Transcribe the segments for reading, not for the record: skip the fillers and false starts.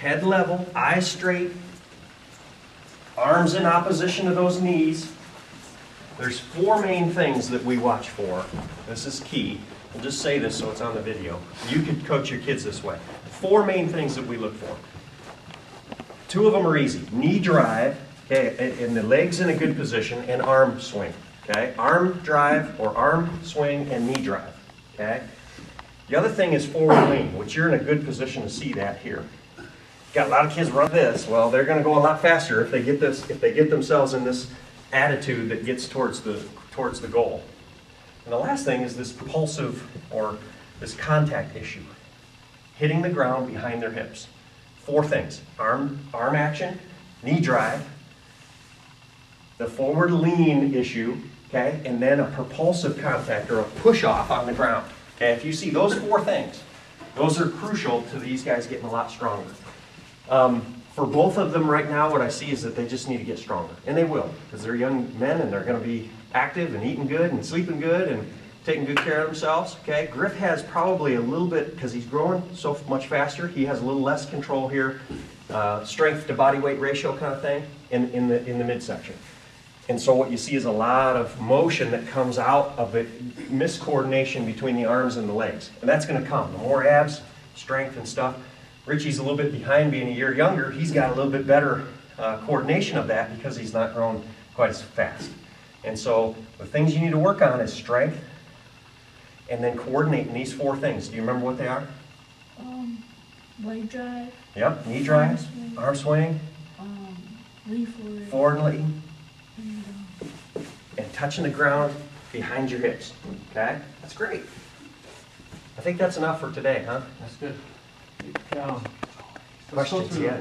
head level, eyes straight, arms in opposition to those knees. There's 4 main things that we watch for. This is key. I'll just say this so it's on the video. You could coach your kids this way. 4 main things that we look for. 2 of them are easy. Knee drive, okay, and the legs in a good position, and arm swing, okay? Arm drive or arm swing and knee drive, okay? The other thing is forward lean, which you're in a good position to see that here. Got a lot of kids run this. Well, they're going to go a lot faster if they get this, if they get themselves in this attitude that gets towards the goal. And the last thing is this propulsive or this contact issue. Hitting the ground behind their hips. 4 things. Arm action, knee drive, the forward lean issue, okay, and then a propulsive contact or a push off on the ground. Okay, if you see those 4 things, those are crucial to these guys getting a lot stronger. For both of them right now, what I see is that they just need to get stronger. And they will, because they're young men and they're going to be active and eating good and sleeping good and taking good care of themselves. Okay, Griff has probably a little bit, because he's growing so much faster, he has a little less control here, strength to body weight ratio kind of thing in the midsection. And so what you see is a lot of motion that comes out of it, miscoordination between the arms and the legs. And that's going to come. The more abs, strength and stuff. Richie's a little bit behind being a year younger. He's got a little bit better coordination of that because he's not grown quite as fast. And so the things you need to work on is strength and then coordinating these 4 things. Do you remember what they are? Leg drive. Yep, knee drive, arm swing, Lean forward. forward lean, and touching the ground behind your hips. Okay? That's great. I think that's enough for today, huh? That's good. Questions, yeah.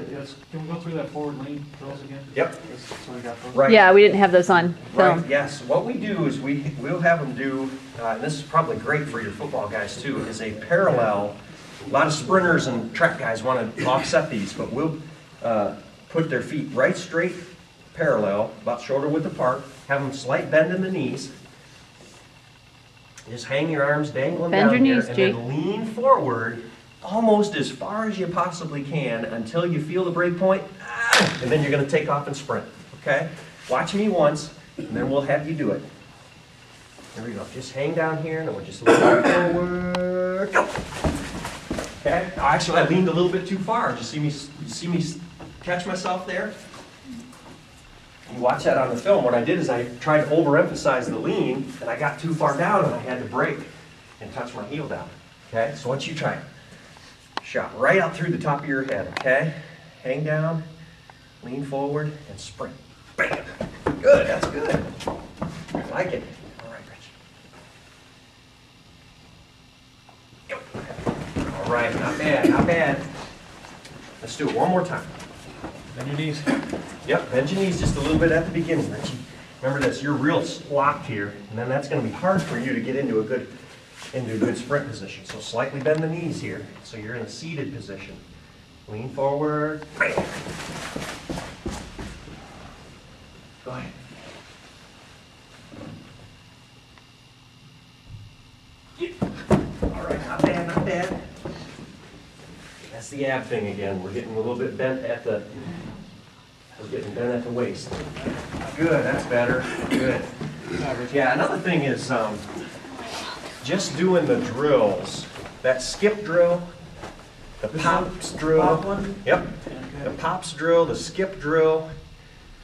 Can we go through that forward lean drills again? Yep. So we got those. Right. Yeah, we didn't have those on film. Right, yes. What we do is we'll have them do, and this is probably great for your football guys too, is a parallel. A lot of sprinters and track guys want to offset these, but we'll put their feet right straight parallel, about shoulder width apart, have them slight bend in the knees. Just hang your arms dangling Bend down your here, knees, and Jake. then lean forward almost as far as you possibly can until you feel the break point, and then you're going to take off and sprint, okay? Watch me once, and then we'll have you do it. There we go. Just hang down here, and then we'll just lean forward. Go. Okay? Actually, I leaned a little bit too far. Did you see me catch myself there? You watch that on the film. What I did is I tried to overemphasize the lean, and I got too far down, and I had to break and touch my heel down. Okay? So once you try it. Shot right out through the top of your head, okay? Hang down, lean forward, and sprint. Bam! Good, that's good. I like it. All right, Rich. Go. All right, not bad, not bad. Let's do it one more time. Bend your knees. Yep, bend your knees just a little bit at the beginning, Richie. Remember this, you're real locked here, and then that's going to be hard for you to get into a good sprint position. So slightly bend the knees here, so you're in a seated position. Lean forward. Bam. Go ahead. Yeah. All right, not bad, not bad. That's the ab thing again. We're getting a little bit bent at the, waist. Good, that's better. Good. Yeah, another thing is, just doing the drills, that skip drill, the pops drill, yep, the pops drill, the skip drill,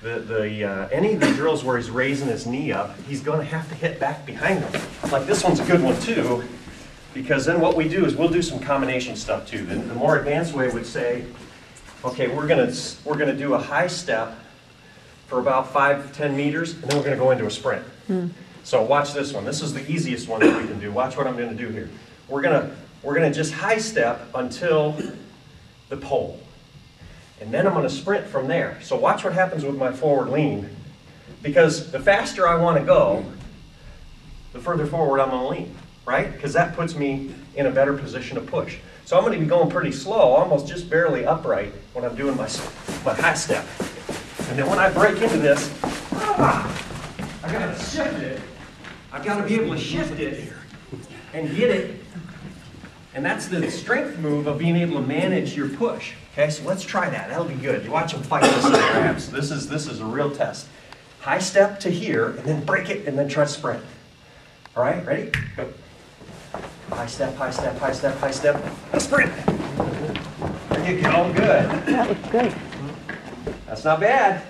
any of the drills where he's raising his knee up, he's going to have to hit back behind him. Like this one's a good one too, because then what we do is we'll do some combination stuff too. The more advanced way would say, okay, we're gonna do a high step for about 5 to 10 meters, and then we're gonna go into a sprint. So watch this one. This is the easiest one that we can do. Watch what I'm going to do here. We're gonna just high step until the pole, and then I'm going to sprint from there. So watch what happens with my forward lean, because the faster I want to go, the further forward I'm going to lean, right? Because that puts me in a better position to push. So I'm going to be going pretty slow, almost just barely upright when I'm doing my high step. And then when I break into this, I got to shift it. I've got to be able to shift it and get it And that's the strength move of being able to manage your push. Okay, so let's try that. That'll be good. You watch them fight this in the grabs. This is a real test. High step to here, and then break it, and then try to sprint. All right, ready? Go. High step, high step, high step, high step. A sprint. There you go. Good. That looks good. That's not bad.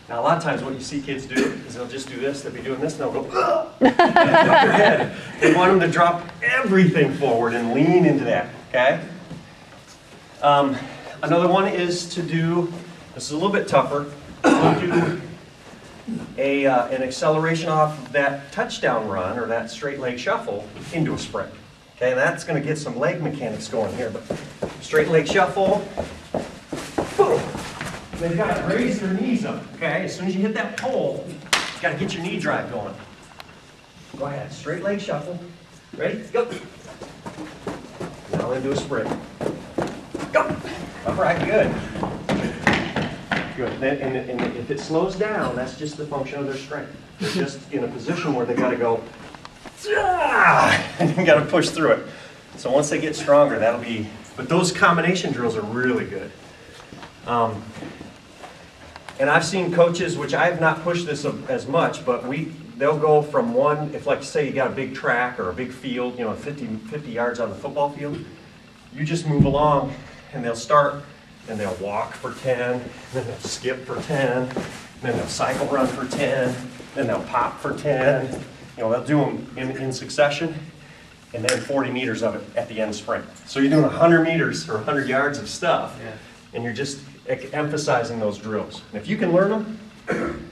Now, a lot of times what you see kids do is they'll just do this, they'll be doing this, and they'll go, ugh, up their head. They want them to drop everything forward and lean into that, okay? Another one is to do, this is a little bit tougher, we'll do an acceleration off of that touchdown run or that straight leg shuffle into a sprint. Okay, and that's going to get some leg mechanics going here, but straight leg shuffle, boom. They've got to raise their knees up, okay? As soon as you hit that pole, you got to get your knee drive going. Go ahead, straight leg shuffle. Ready? Go. Now into a sprint. Go. All right, good. Good. And if it slows down, that's just the function of their strength. They're just in a position where they got to go, and you got to push through it. So once they get stronger, that'll be. But those combination drills are really good. And I've seen coaches, which I have not pushed this as much, but they'll go from one, if like say you got a big track or a big field, 50 yards on the football field, you just move along and they'll start and they'll walk for 10, then they'll skip for 10, then they'll cycle run for 10, then they'll pop for 10. They'll do them in succession and then 40 meters of it at the end sprint. So you're doing 100 meters or 100 yards of stuff and you're just emphasizing those drills. And if you can learn them,